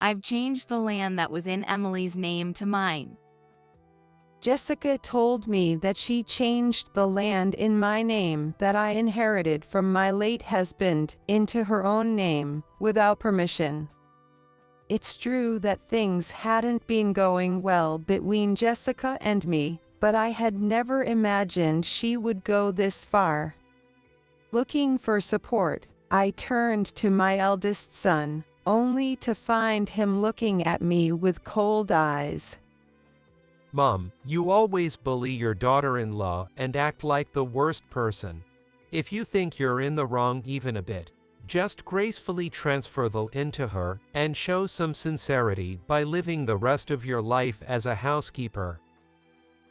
I've changed the land that was in Emily's name to mine. Jessica told me that she changed the land in my name that I inherited from my late husband into her own name, without permission. It's true that things hadn't been going well between Jessica and me, but I had never imagined she would go this far. Looking for support, I turned to my eldest son, only to find him looking at me with cold eyes. Mom, you always bully your daughter-in-law and act like the worst person. If you think you're in the wrong even a bit, just gracefully transfer the into her and show some sincerity by living the rest of your life as a housekeeper.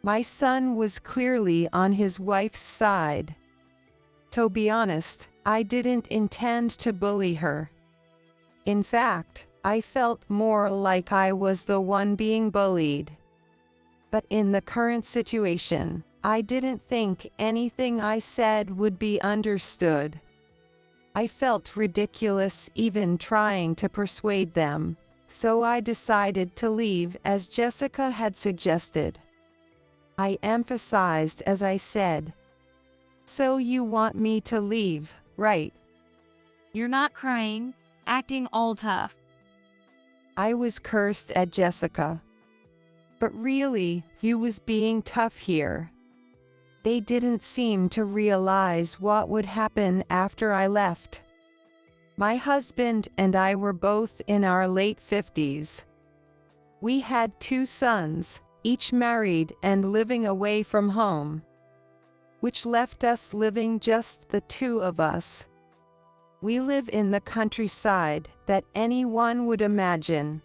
My son was clearly on his wife's side. To be honest, I didn't intend to bully her. In fact, I felt more like I was the one being bullied. But in the current situation, I didn't think anything I said would be understood. I felt ridiculous even trying to persuade them, so I decided to leave as Jessica had suggested. I emphasized as I said, "So you want me to leave, right?" You're not crying, acting all tough. I was cursed at Jessica. But really, he was being tough here. They didn't seem to realize what would happen after I left. My husband and I were both in our late 50s. We had 2 sons, each married and living away from home, which left us living just the 2 of us. We live in the countryside that anyone would imagine.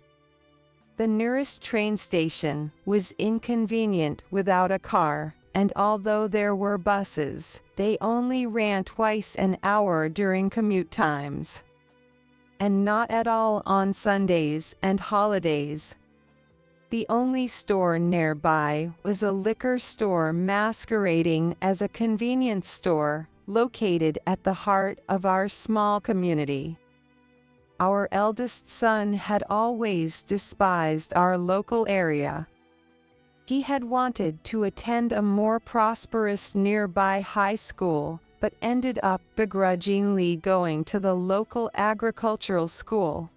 The nearest train station was inconvenient without a car, and although there were buses, they only ran twice an hour during commute times, and not at all on Sundays and holidays. The only store nearby was a liquor store masquerading as a convenience store, located at the heart of our small community. Our eldest son had always despised our local area. He had wanted to attend a more prosperous nearby high school, but ended up begrudgingly going to the local agricultural school.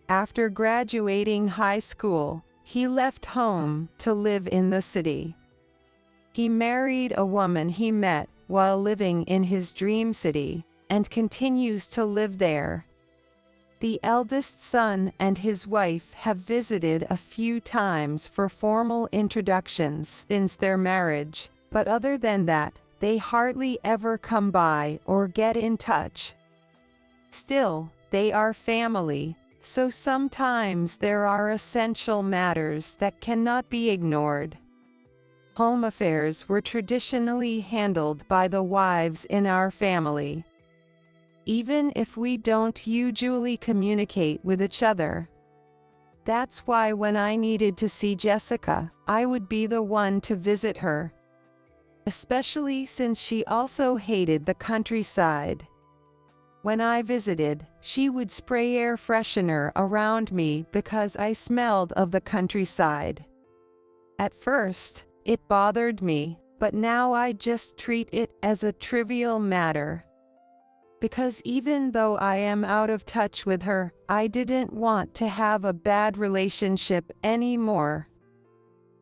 After graduating high school, he left home to live in the city. He married a woman he met while living in his dream city, and continues to live there. The eldest son and his wife have visited a few times for formal introductions since their marriage, but other than that, they hardly ever come by or get in touch. Still, they are family, so sometimes there are essential matters that cannot be ignored. Home affairs were traditionally handled by the wives in our family, even if we don't usually communicate with each other. That's why when I needed to see Jessica, I would be the one to visit her, especially since she also hated the countryside. When I visited, she would spray air freshener around me because I smelled of the countryside. At first, it bothered me, but now I just treat it as a trivial matter. Because even though I am out of touch with her, I didn't want to have a bad relationship anymore.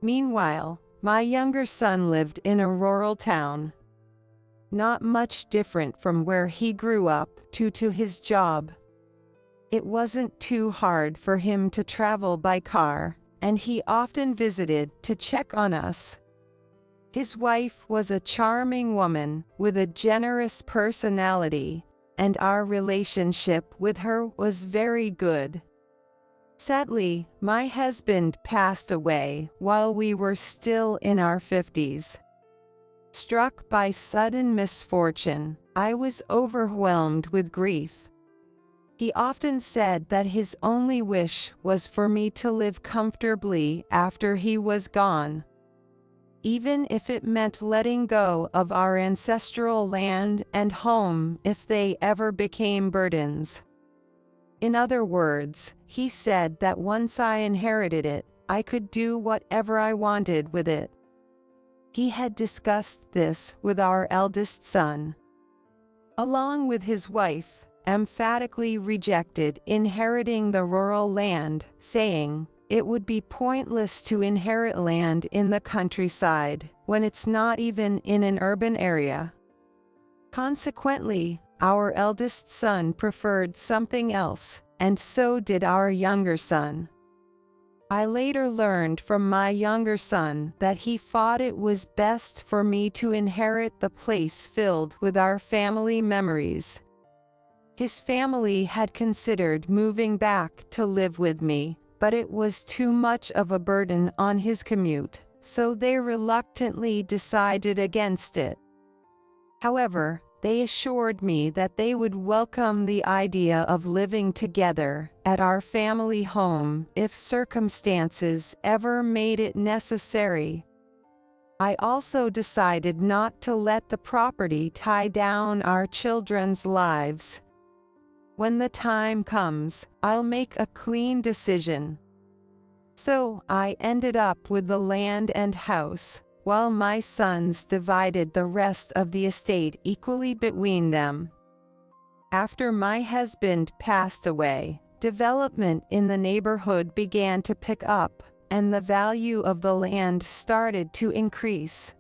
Meanwhile, my younger son lived in a rural town, not much different from where he grew up due to his job. It wasn't too hard for him to travel by car, and he often visited to check on us. His wife was a charming woman with a generous personality, and our relationship with her was very good. Sadly, my husband passed away while we were still in our 50s. Struck by sudden misfortune, I was overwhelmed with grief. He often said that his only wish was for me to live comfortably after he was gone, even if it meant letting go of our ancestral land and home if they ever became burdens. In other words, he said that once I inherited it, I could do whatever I wanted with it. He had discussed this with our eldest son. Along with his wife, emphatically rejected inheriting the rural land, saying, it would be pointless to inherit land in the countryside when it's not even in an urban area. Consequently, our eldest son preferred something else, and so did our younger son. I later learned from my younger son that he thought it was best for me to inherit the place filled with our family memories. His family had considered moving back to live with me, but it was too much of a burden on his commute, so they reluctantly decided against it. However, they assured me that they would welcome the idea of living together at our family home if circumstances ever made it necessary. I also decided not to let the property tie down our children's lives. When the time comes, I'll make a clean decision. So I ended up with the land and house, while my sons divided the rest of the estate equally between them. After my husband passed away, development in the neighborhood began to pick up, and the value of the land started to increase.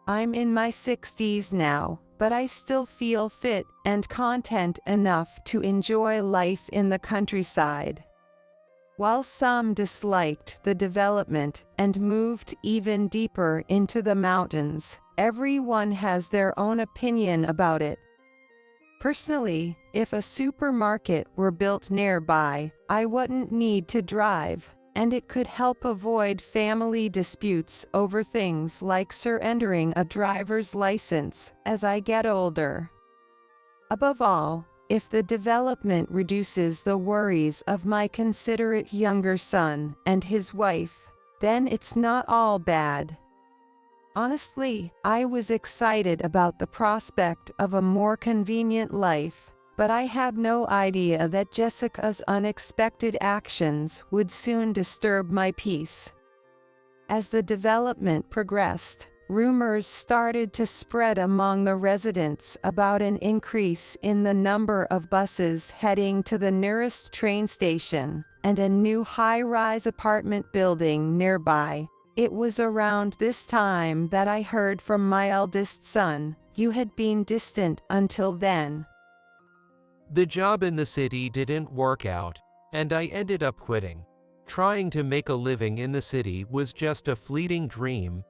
I'm in my 60s now, but I still feel fit and content enough to enjoy life in the countryside. While some disliked the development and moved even deeper into the mountains, everyone has their own opinion about it. Personally, if a supermarket were built nearby, I wouldn't need to drive, and it could help avoid family disputes over things like surrendering a driver's license as I get older. Above all, if the development reduces the worries of my considerate younger son and his wife, then it's not all bad. Honestly, I was excited about the prospect of a more convenient life, but I had no idea that Jessica's unexpected actions would soon disturb my peace. As the development progressed, rumors started to spread among the residents about an increase in the number of buses heading to the nearest train station, and a new high-rise apartment building nearby. It was around this time that I heard from my eldest son. You had been distant until then. The job in the city didn't work out, and I ended up quitting. Trying to make a living in the city was just a fleeting dream.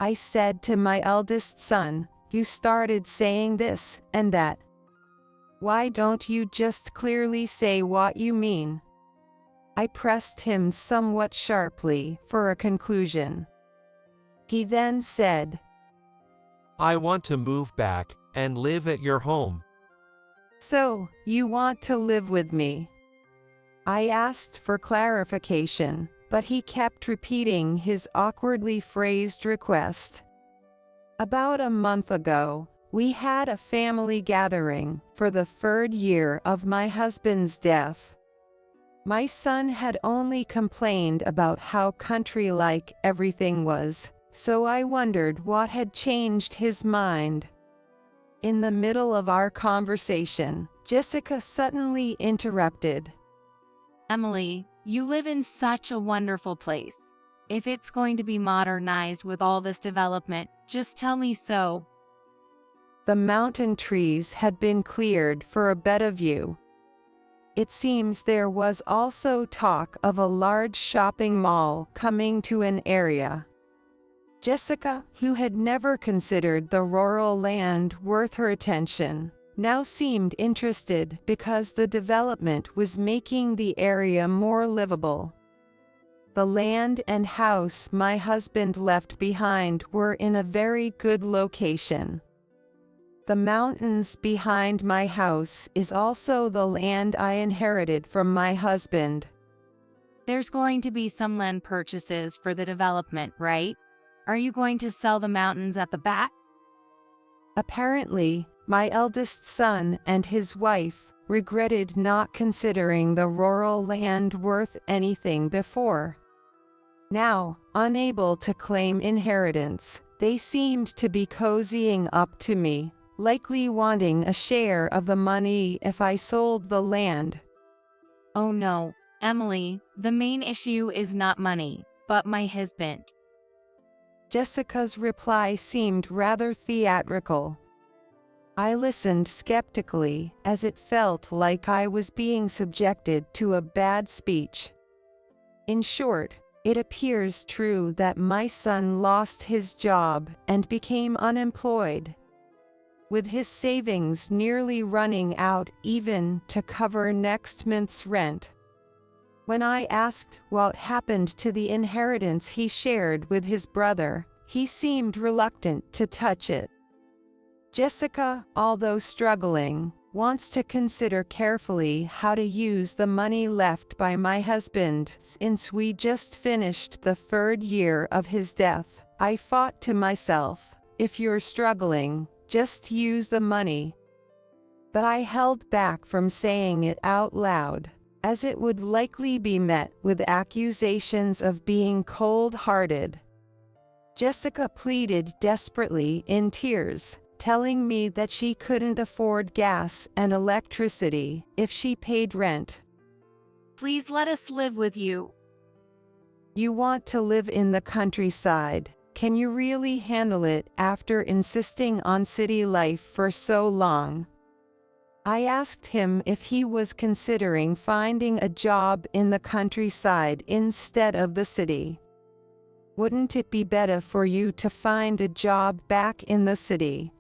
I said to my eldest son, you started saying this and that. Why don't you just clearly say what you mean? I pressed him somewhat sharply for a conclusion. He then said, I want to move back and live at your home. So, you want to live with me? I asked for clarification, but he kept repeating his awkwardly phrased request. About a month ago, we had a family gathering for the 3rd year of my husband's death. My son had only complained about how country-like everything was, so I wondered what had changed his mind. In the middle of our conversation, Jessica suddenly interrupted. Emily, you live in such a wonderful place. If it's going to be modernized with all this development, just tell me so. The mountain trees had been cleared for a better view. It seems there was also talk of a large shopping mall coming to an area. Jessica, who had never considered the rural land worth her attention, now seemed interested because the development was making the area more livable. The land and house my husband left behind were in a very good location. The mountains behind my house is also the land I inherited from my husband. There's going to be some land purchases for the development, right? Are you going to sell the mountains at the back? Apparently, my eldest son and his wife regretted not considering the rural land worth anything before. Now, unable to claim inheritance, they seemed to be cozying up to me, likely wanting a share of the money if I sold the land. Oh no, Emily, the main issue is not money, but my husband. Jessica's reply seemed rather theatrical. I listened skeptically, as it felt like I was being subjected to a bad speech. In short, it appears true that my son lost his job and became unemployed, with his savings nearly running out even to cover next month's rent. When I asked what happened to the inheritance he shared with his brother, he seemed reluctant to touch it. Jessica, although struggling, wants to consider carefully how to use the money left by my husband since we just finished the 3rd year of his death. I thought to myself, if you're struggling, just use the money. But I held back from saying it out loud, as it would likely be met with accusations of being cold-hearted. Jessica pleaded desperately in tears, telling me that she couldn't afford gas and electricity if she paid rent. Please let us live with you. You want to live in the countryside. Can you really handle it after insisting on city life for so long? I asked him if he was considering finding a job in the countryside instead of the city. Wouldn't it be better for you to find a job back in the city?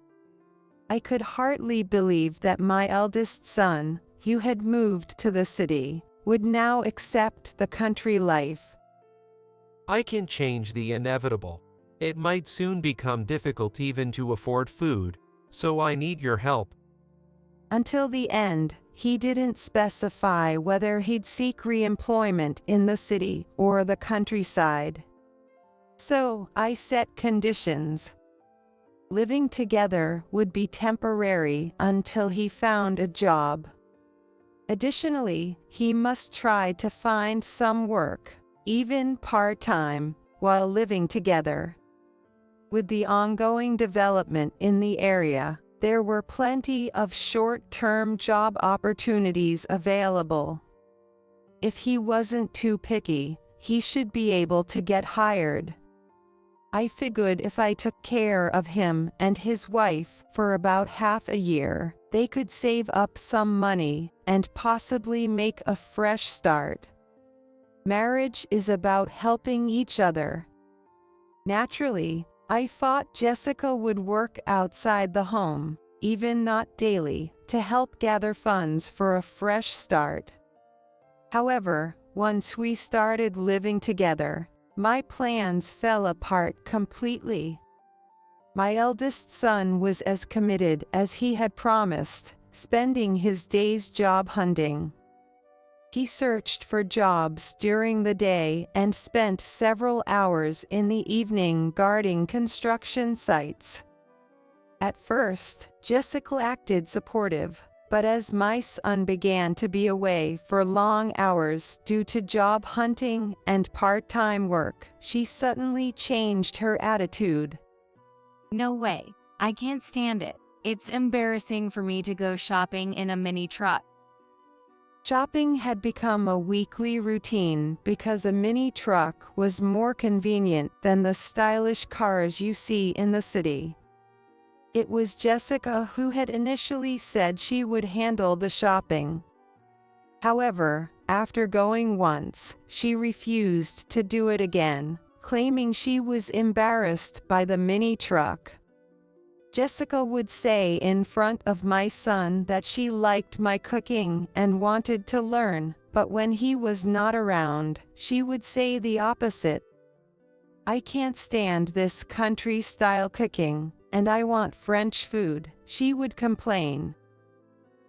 I could hardly believe that my eldest son, who had moved to the city, would now accept the country life. I can change the inevitable. It might soon become difficult even to afford food, so I need your help. Until the end, he didn't specify whether he'd seek re-employment in the city or the countryside. So, I set conditions. Living together would be temporary until he found a job. Additionally, he must try to find some work, even part-time, while living together. With the ongoing development in the area, there were plenty of short-term job opportunities available. If he wasn't too picky, he should be able to get hired. I figured if I took care of him and his wife for about half a year, they could save up some money and possibly make a fresh start. Marriage is about helping each other. Naturally, I thought Jessica would work outside the home, even not daily, to help gather funds for a fresh start. However, once we started living together, my plans fell apart completely. My eldest son was as committed as he had promised, spending his days job hunting. He searched for jobs during the day and spent several hours in the evening guarding construction sites. At first, Jessica acted supportive, but as my son began to be away for long hours due to job hunting and part-time work, she suddenly changed her attitude. No way, I can't stand it. It's embarrassing for me to go shopping in a mini truck. Shopping had become a weekly routine because a mini truck was more convenient than the stylish cars you see in the city. It was Jessica who had initially said she would handle the shopping. However, after going once, she refused to do it again, claiming she was embarrassed by the mini truck. Jessica would say in front of my son that she liked my cooking and wanted to learn, but when he was not around, she would say the opposite. I can't stand this country-style cooking, and I want French food, she would complain.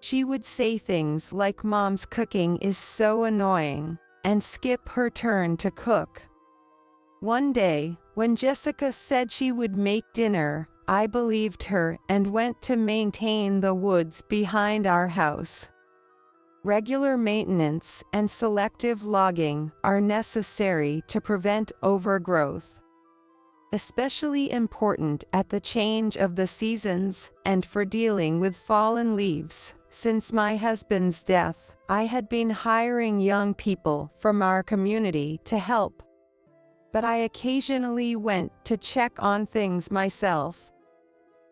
She would say things like Mom's cooking is so annoying, and skip her turn to cook. One day, when Jessica said she would make dinner, I believed her and went to maintain the woods behind our house. Regular maintenance and selective logging are necessary to prevent overgrowth. Especially important at the change of the seasons and for dealing with fallen leaves. Since my husband's death, I had been hiring young people from our community to help, but I occasionally went to check on things myself.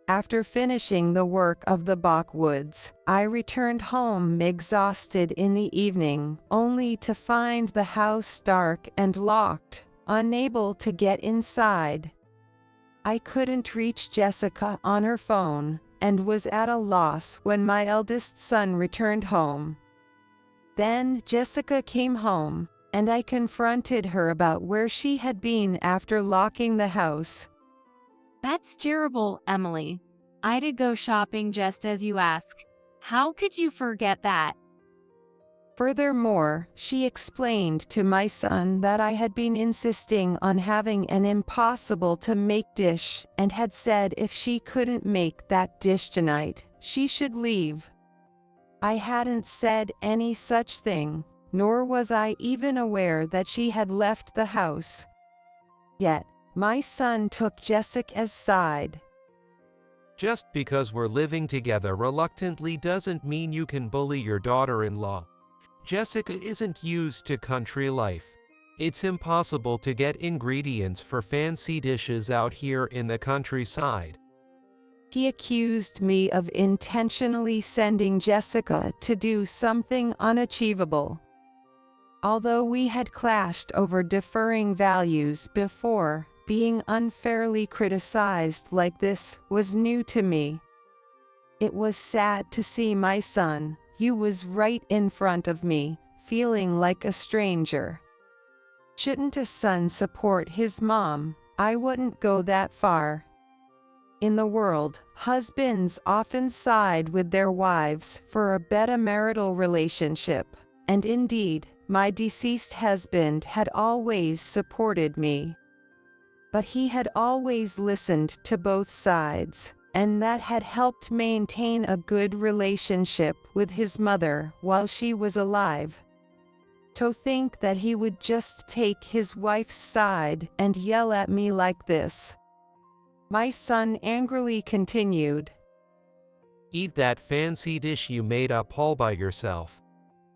After finishing the work of the backwoods, I returned home exhausted in the evening, only to find the house dark and locked, unable to get inside. I couldn't reach Jessica on her phone, and was at a loss when my eldest son returned home. Then Jessica came home, and I confronted her about where she had been after locking the house. That's terrible, Emily. I'd go shopping just as you ask. How could you forget that? Furthermore, she explained to my son that I had been insisting on having an impossible-to-make dish and had said if she couldn't make that dish tonight, she should leave. I hadn't said any such thing, nor was I even aware that she had left the house. Yet, my son took Jessica's side. Just because we're living together reluctantly doesn't mean you can bully your daughter-in-law. Jessica isn't used to country life. It's impossible to get ingredients for fancy dishes out here in the countryside. He accused me of intentionally sending Jessica to do something unachievable. Although we had clashed over differing values before, being unfairly criticized like this was new to me. It was sad to see my son, who was right in front of me, feeling like a stranger. Shouldn't a son support his mom? I wouldn't go that far. In the world, husbands often side with their wives for a better marital relationship, and indeed, my deceased husband had always supported me. But he had always listened to both sides, and that had helped maintain a good relationship with his mother while she was alive. To think that he would just take his wife's side and yell at me like this. My son angrily continued. Eat that fancy dish you made up all by yourself.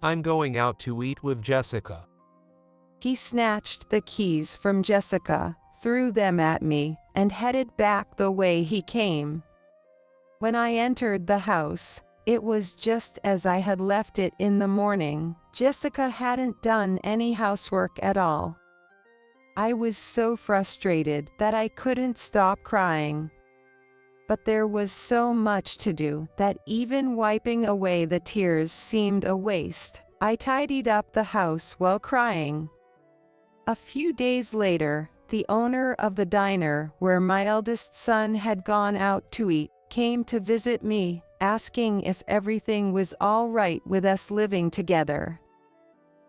I'm going out to eat with Jessica. He snatched the keys from Jessica, threw them at me, and headed back the way he came. When I entered the house, it was just as I had left it in the morning. Jessica hadn't done any housework at all. I was so frustrated that I couldn't stop crying. But there was so much to do that even wiping away the tears seemed a waste. I tidied up the house while crying. A few days later, the owner of the diner where my eldest son had gone out to eat came to visit me, asking if everything was all right with us living together.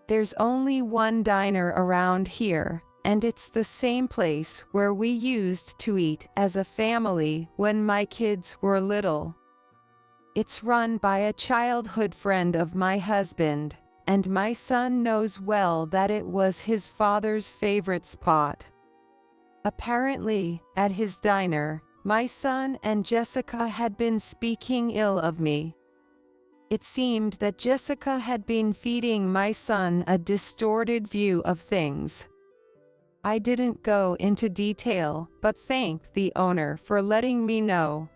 There's only one diner around here, and it's the same place where we used to eat as a family when my kids were little. It's run by a childhood friend of my husband, and my son knows well that it was his father's favorite spot. Apparently, at his diner, my son and Jessica had been speaking ill of me. It seemed that Jessica had been feeding my son a distorted view of things. I didn't go into detail, but thanked the owner for letting me know.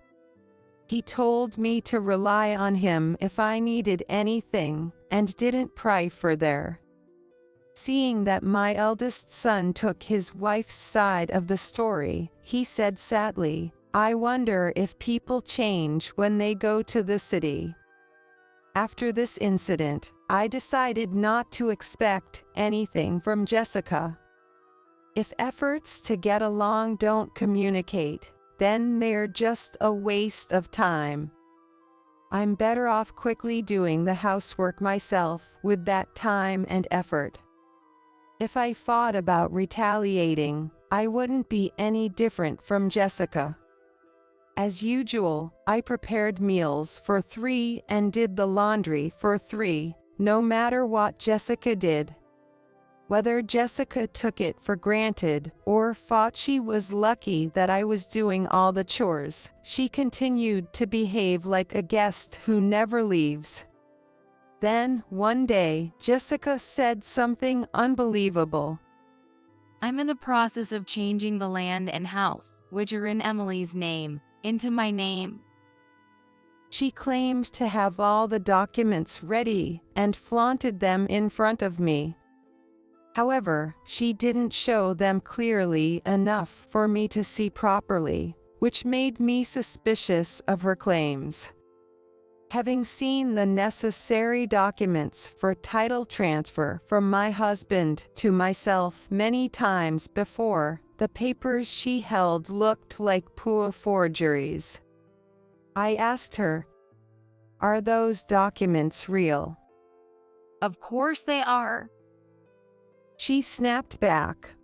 He told me to rely on him if I needed anything, and didn't pry further. Seeing that my eldest son took his wife's side of the story, he said sadly, "I wonder if people change when they go to the city." After this incident, I decided not to expect anything from Jessica. If efforts to get along don't communicate, then they're just a waste of time. I'm better off quickly doing the housework myself with that time and effort. If I thought about retaliating, I wouldn't be any different from Jessica. As usual, I prepared meals for 3 and did the laundry for 3, no matter what Jessica did. Whether Jessica took it for granted or thought she was lucky that I was doing all the chores, she continued to behave like a guest who never leaves. Then, one day, Jessica said something unbelievable. I'm in the process of changing the land and house, which are in Emily's name, into my name. She claimed to have all the documents ready and flaunted them in front of me. However, she didn't show them clearly enough for me to see properly, which made me suspicious of her claims. Having seen the necessary documents for title transfer from my husband to myself many times before, the papers she held looked like poor forgeries. I asked her, "Are those documents real?" Of course they are. She snapped back.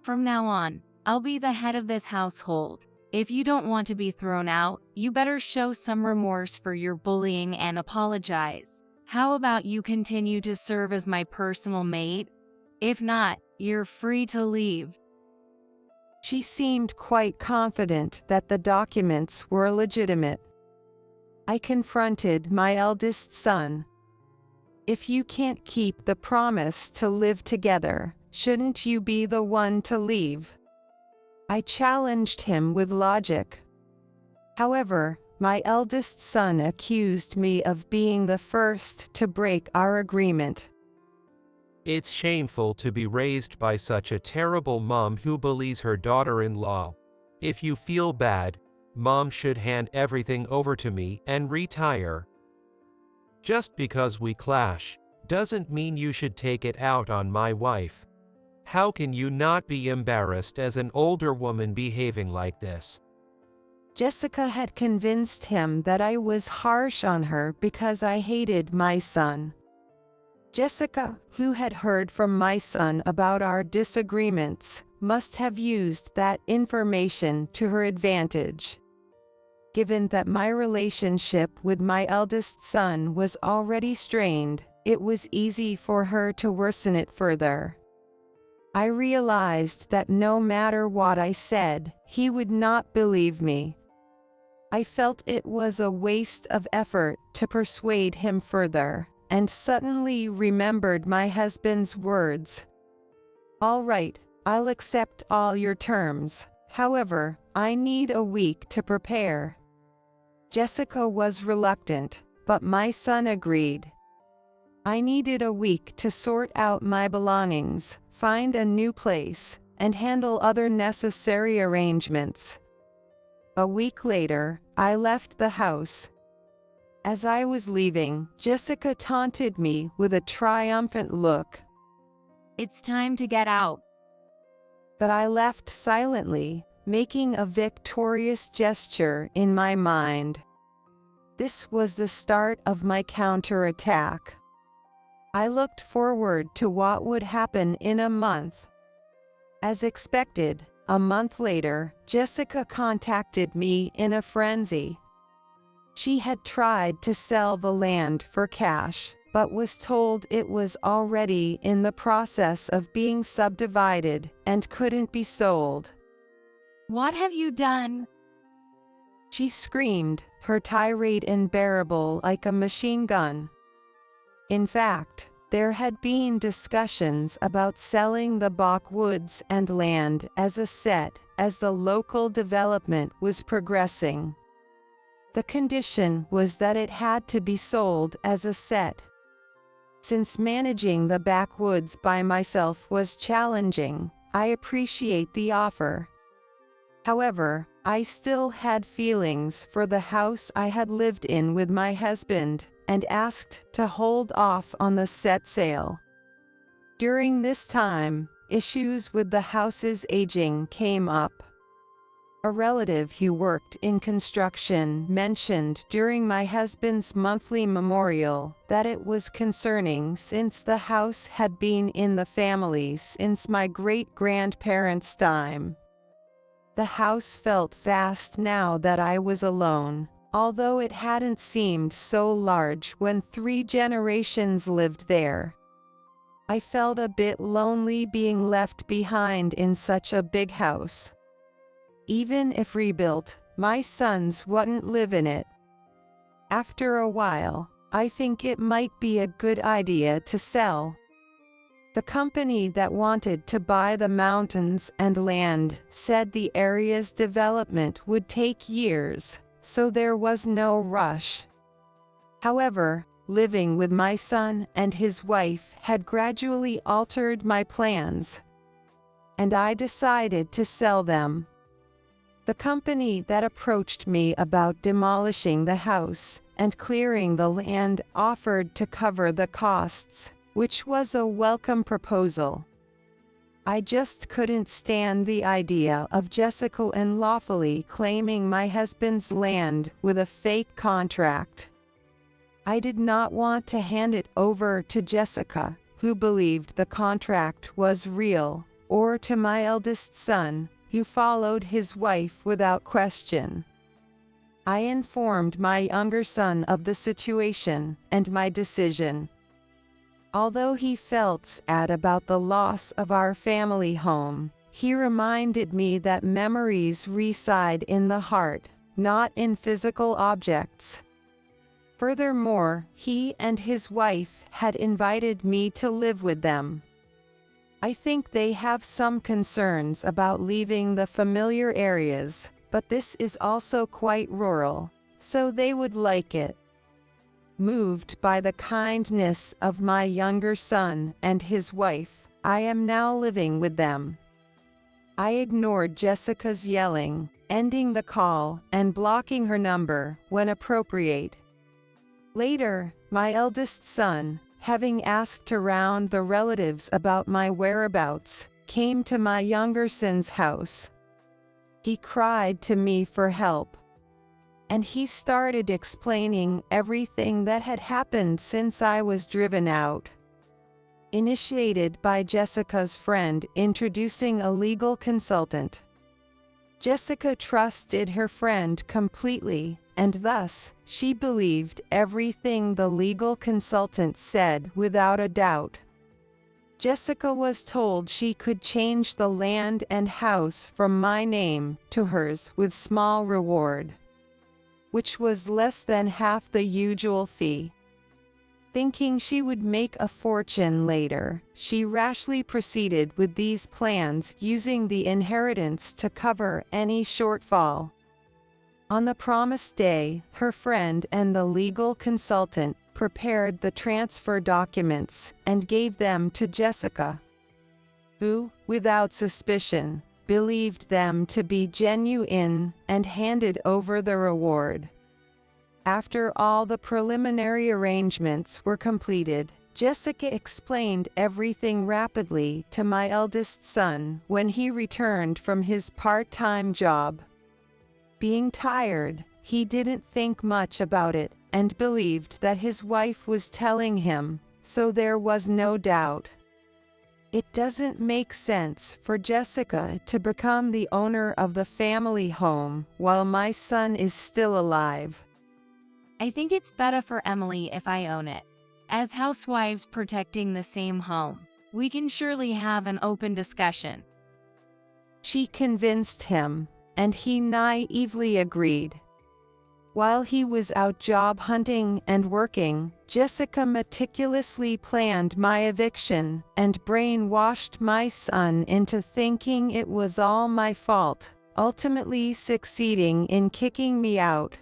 From now on, I'll be the head of this household. If you don't want to be thrown out, you better show some remorse for your bullying and apologize. How about you continue to serve as my personal maid? If not, you're free to leave. She seemed quite confident that the documents were legitimate. I confronted my eldest son. If you can't keep the promise to live together, shouldn't you be the one to leave? I challenged him with logic. However, my eldest son accused me of being the first to break our agreement. It's shameful to be raised by such a terrible mom who bullies her daughter-in-law. If you feel bad, Mom should hand everything over to me and retire. Just because we clash, doesn't mean you should take it out on my wife. How can you not be embarrassed as an older woman behaving like this? Jessica had convinced him that I was harsh on her because I hated my son. Jessica, who had heard from my son about our disagreements, must have used that information to her advantage. Given that my relationship with my eldest son was already strained, it was easy for her to worsen it further. I realized that no matter what I said, he would not believe me. I felt it was a waste of effort to persuade him further, and suddenly remembered my husband's words. "All right, I'll accept all your terms. However, I need a week to prepare." Jessica was reluctant, but my son agreed. I needed a week to sort out my belongings, find a new place, and handle other necessary arrangements. A week later, I left the house. As I was leaving, Jessica taunted me with a triumphant look. It's time to get out. But I left silently, making a victorious gesture in my mind. This was the start of my counterattack. I looked forward to what would happen in a month. As expected, a month later, Jessica contacted me in a frenzy. She had tried to sell the land for cash, but was told it was already in the process of being subdivided and couldn't be sold. What have you done? She screamed, her tirade unbearable like a machine gun. In fact, there had been discussions about selling the backwoods and land as a set as the local development was progressing. The condition was that it had to be sold as a set. Since managing the backwoods by myself was challenging, I appreciate the offer. However, I still had feelings for the house I had lived in with my husband, and asked to hold off on the set sale. During this time, issues with the house's aging came up. A relative who worked in construction mentioned during my husband's monthly memorial that it was concerning since the house had been in the family since my great-grandparents' time. The house felt vast now that I was alone. although it hadn't seemed so large when 3 generations lived there. I felt a bit lonely being left behind in such a big house. Even if rebuilt, my sons wouldn't live in it. After a while, I think it might be a good idea to sell. The company that wanted to buy the mountains and land said the area's development would take years, so there was no rush. However, living with my son and his wife had gradually altered my plans, and I decided to sell them. The company that approached me about demolishing the house and clearing the land offered to cover the costs, which was a welcome proposal. I just couldn't stand the idea of Jessica unlawfully claiming my husband's land with a fake contract. I did not want to hand it over to Jessica, who believed the contract was real, or to my eldest son, who followed his wife without question. I informed my younger son of the situation and my decision. Although he felt sad about the loss of our family home, he reminded me that memories reside in the heart, not in physical objects. Furthermore, he and his wife had invited me to live with them. I think they have some concerns about leaving the familiar areas, but this is also quite rural, so they would like it. Moved by the kindness of my younger son and his wife, I am now living with them. I ignored Jessica's yelling, ending the call and blocking her number when appropriate. Later, my eldest son, having asked around the relatives about my whereabouts, came to my younger son's house. He cried to me for help, and he started explaining everything that had happened since I was driven out. Initiated by Jessica's friend introducing a legal consultant. Jessica trusted her friend completely, and thus, she believed everything the legal consultant said without a doubt. Jessica was told she could change the land and house from my name to hers with small reward, which was less than half the usual fee. Thinking she would make a fortune later, she rashly proceeded with these plans, using the inheritance to cover any shortfall. On the promised day, her friend and the legal consultant prepared the transfer documents and gave them to Jessica, who, without suspicion, believed them to be genuine and handed over the reward. After all the preliminary arrangements were completed, Jessica explained everything rapidly to my eldest son when he returned from his part-time job. Being tired, he didn't think much about it and believed that his wife was telling him, so there was no doubt. It doesn't make sense for Jessica to become the owner of the family home while my son is still alive. I think it's better for Emily if I own it. As housewives protecting the same home, we can surely have an open discussion. She convinced him, and he naively agreed. While he was out job hunting and working, Jessica meticulously planned my eviction and brainwashed my son into thinking it was all my fault, ultimately succeeding in kicking me out.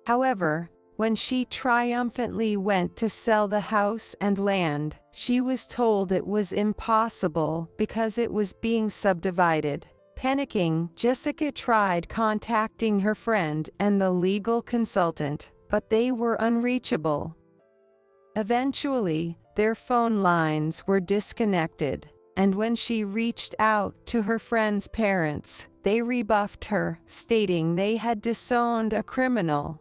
However, when she triumphantly went to sell the house and land, she was told it was impossible because it was being subdivided. Panicking, Jessica tried contacting her friend and the legal consultant, but they were unreachable. Eventually, their phone lines were disconnected, and when she reached out to her friend's parents, they rebuffed her, stating they had disowned a criminal.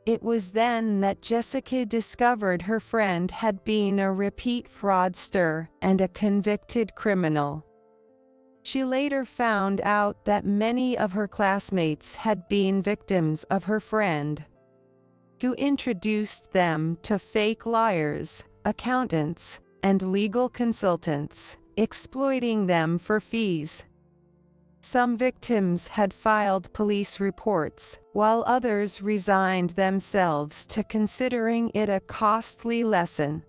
It was then that Jessica discovered her friend had been a repeat fraudster and a convicted criminal. She later found out that many of her classmates had been victims of her friend, who introduced them to fake lawyers, accountants, and legal consultants, exploiting them for fees. Some victims had filed police reports, while others resigned themselves to considering it a costly lesson.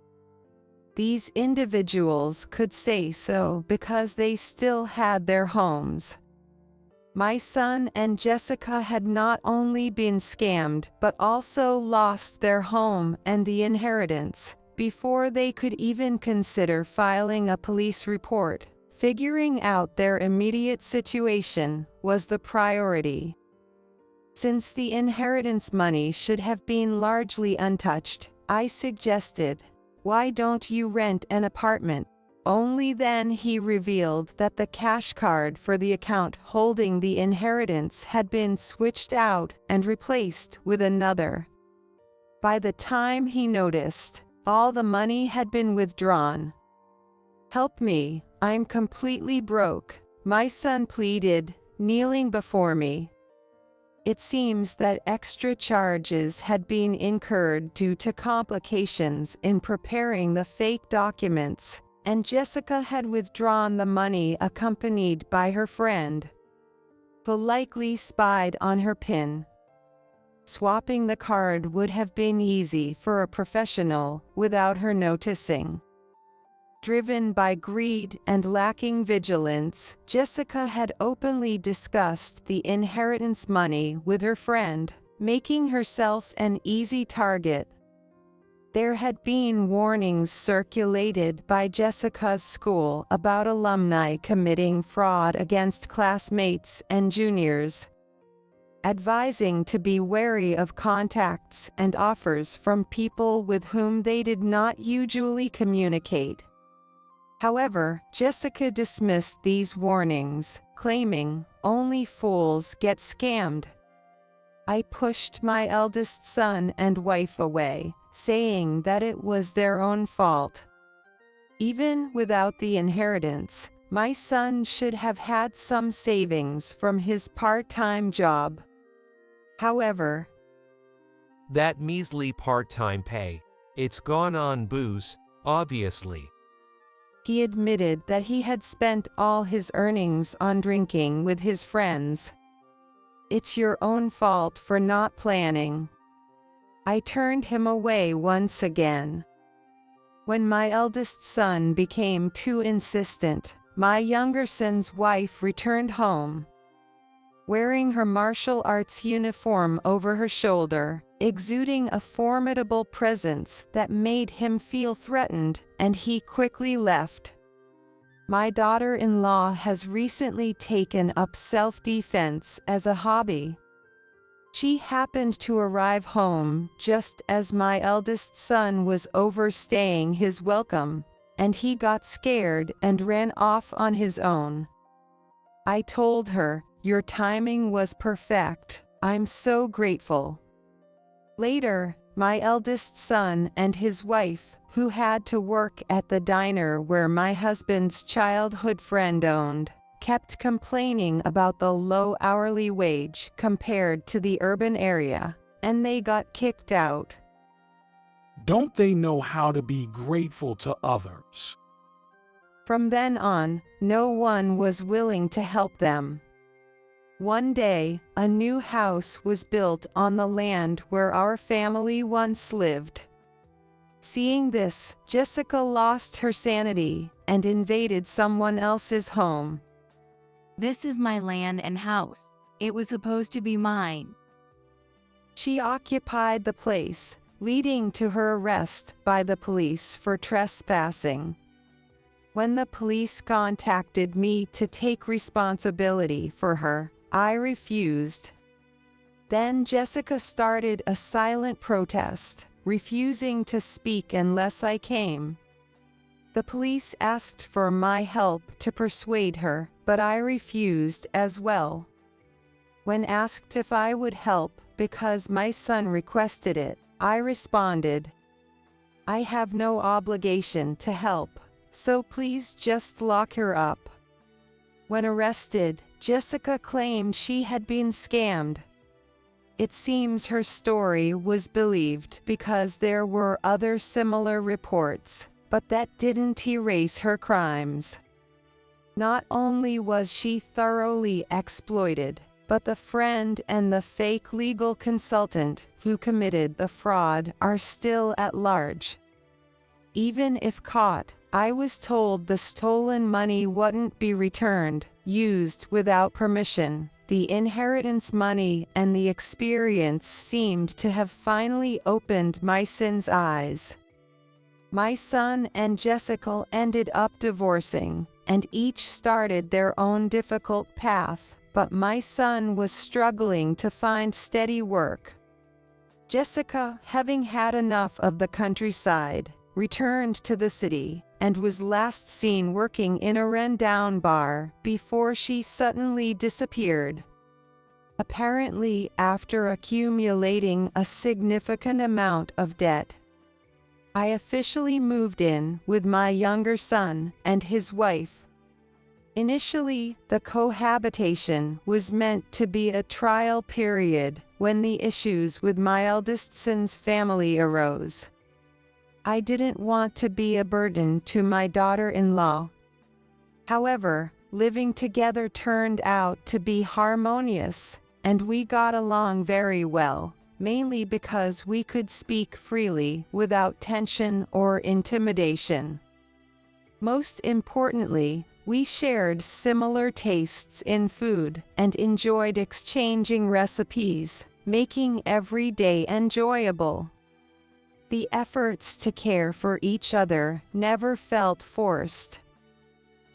These individuals could say so because they still had their homes. My son and Jessica had not only been scammed but also lost their home and the inheritance before they could even consider filing a police report. Figuring out their immediate situation was the priority. Since the inheritance money should have been largely untouched, I suggested, "Why don't you rent an apartment?" Only then he revealed that the cash card for the account holding the inheritance had been switched out and replaced with another. By the time he noticed, all the money had been withdrawn. "Help me, I'm completely broke," my son pleaded, kneeling before me. It seems that extra charges had been incurred due to complications in preparing the fake documents, and Jessica had withdrawn the money accompanied by her friend, who likely spied on her PIN. Swapping the card would have been easy for a professional without her noticing. Driven by greed and lacking vigilance, Jessica had openly discussed the inheritance money with her friend, making herself an easy target. There had been warnings circulated by Jessica's school about alumni committing fraud against classmates and juniors, advising to be wary of contacts and offers from people with whom they did not usually communicate. However, Jessica dismissed these warnings, claiming, "Only fools get scammed." I pushed my eldest son and wife away, saying that it was their own fault. Even without the inheritance, my son should have had some savings from his part-time job. However, That measly part-time pay, it's gone on booze, obviously. he admitted that he had spent all his earnings on drinking with his friends. "It's your own fault for not planning." I turned him away once again. When my eldest son became too insistent, my younger son's wife returned home, wearing her martial arts uniform over her shoulder, exuding a formidable presence that made him feel threatened, and he quickly left. My daughter-in-law has recently taken up self-defense as a hobby. She happened to arrive home just as my eldest son was overstaying his welcome, and he got scared and ran off on his own. I told her, "Your timing was perfect. I'm so grateful." Later, my eldest son and his wife, who had to work at the diner where my husband's childhood friend owned, kept complaining about the low hourly wage compared to the urban area, and they got kicked out. Don't they know how to be grateful to others? From then on, no one was willing to help them. One day, a new house was built on the land where our family once lived. Seeing this, Jessica lost her sanity and invaded someone else's home. This is my land and house. It was supposed to be mine. She occupied the place, leading to her arrest by the police for trespassing. When the police contacted me to take responsibility for her, I refused. Then Jessica started a silent protest, refusing to speak unless I came. The police asked for my help to persuade her, but I refused as well. When asked if I would help because my son requested it, I responded, "I have no obligation to help, so please just lock her up." When arrested, Jessica claimed she had been scammed. It seems her story was believed because there were other similar reports, but that didn't erase her crimes. Not only was she thoroughly exploited, but the friend and the fake legal consultant who committed the fraud are still at large. Even if caught, I was told the stolen money wouldn't be returned, used without permission. The inheritance money and the experience seemed to have finally opened my son's eyes. My son and Jessica ended up divorcing, and each started their own difficult path, but my son was struggling to find steady work. Jessica, having had enough of the countryside, returned to the city, and was last seen working in a rundown bar before she suddenly disappeared. Apparently after accumulating a significant amount of debt. I officially moved in with my younger son and his wife. Initially, the cohabitation was meant to be a trial period when the issues with my eldest son's family arose. I didn't want to be a burden to my daughter-in-law. However, living together turned out to be harmonious, and we got along very well, mainly because we could speak freely without tension or intimidation. Most importantly, we shared similar tastes in food and enjoyed exchanging recipes, making every day enjoyable. The efforts to care for each other never felt forced.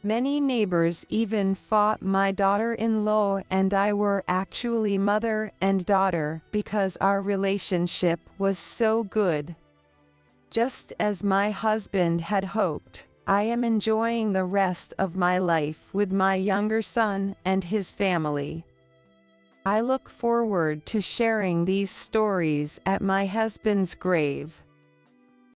Many neighbors even thought my daughter-in-law and I were actually mother and daughter because our relationship was so good. Just as my husband had hoped, I am enjoying the rest of my life with my younger son and his family. I look forward to sharing these stories at my husband's grave.